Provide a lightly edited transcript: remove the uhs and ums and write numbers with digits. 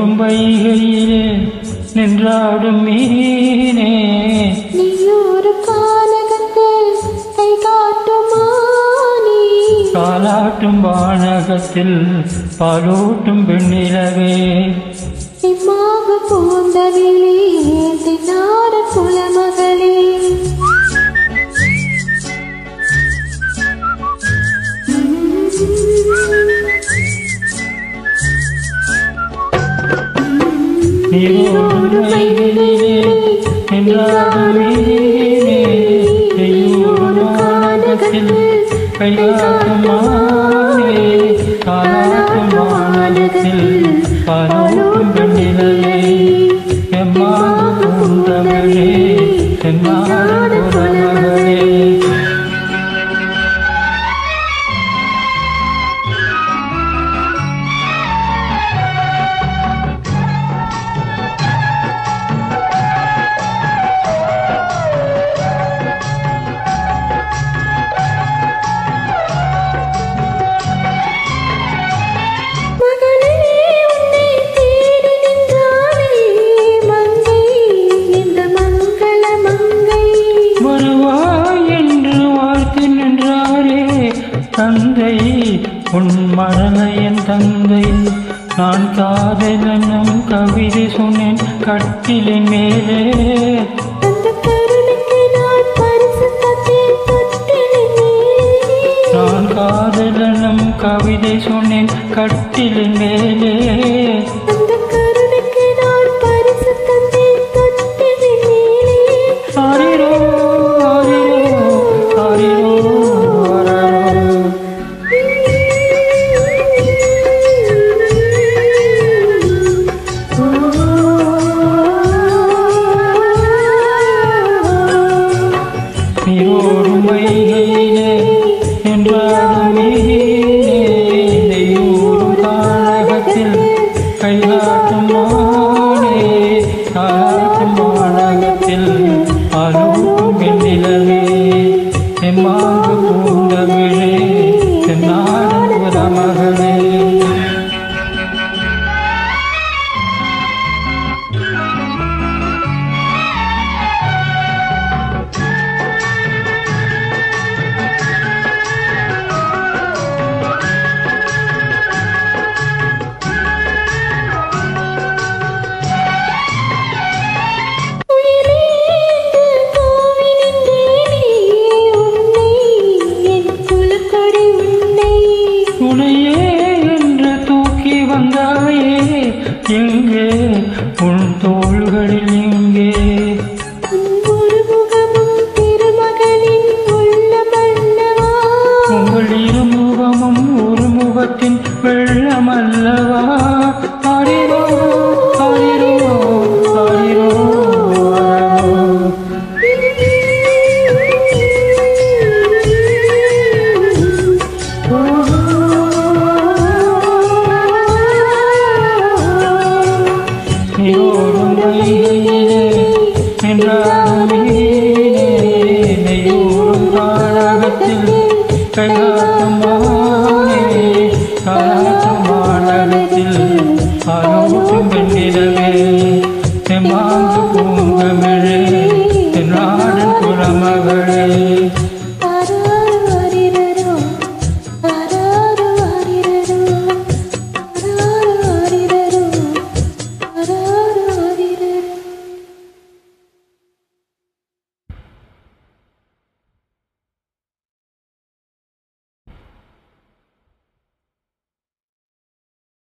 ஓடும் வைகையிலே நின்றாடும் மீனே நீயோரு கானகத்தில் கை காட்டுமானே காலாட்டும் வானகத்தில் பாலூட்டும் பெண்ணிலவே நிம்மாக போந்தவிலே தினார குலமகளே நீரோடும் வைகையிலே நின்றாடும் மீனே நீயோடும் வானகத்தில் கை காட்டும் மானே காலாட்டும் வானகத்தில் பாலூட்டும் பெண்ணிலவே எம்மாக பூந்தமிழே என்னாட குலமகளே தந்தை உன் மழலையன் தந்தை நான் காதலனும் கவிதை சொன்னேன் கட்டிலின் மேலே நான் காதலனும் கவிதை சொன்னேன் கட்டிலின் மேலே ஆரிரோ ஆரிரோ ஆரிரோ நீரோடும் வைகையிலே நின்றாடும் மீனே நீயோடும் கானகத்தில் கை காட்டும் மானே காட்டும் வானகத்தில் பாலூட்டும் பெண்ணிலவே எம்மாக பூந்தமிழே என்னாட குலமகளே எங்கே உன் தோள்களில் எங்கே உங்கள் இருமுகமும் ஒரு முகத்தின் வெள்ளமல்லவா ஆரிரோ ஆரிரோ ஆரிரோ நீரோடும் வைகையிலே நின்றாடும் மீனே நீயோடும் கானகத்தில் கை காட்டும் மானே காட்டும் வானகத்தில் பாலூட்டும் பெண்ணிலவே எம்மாக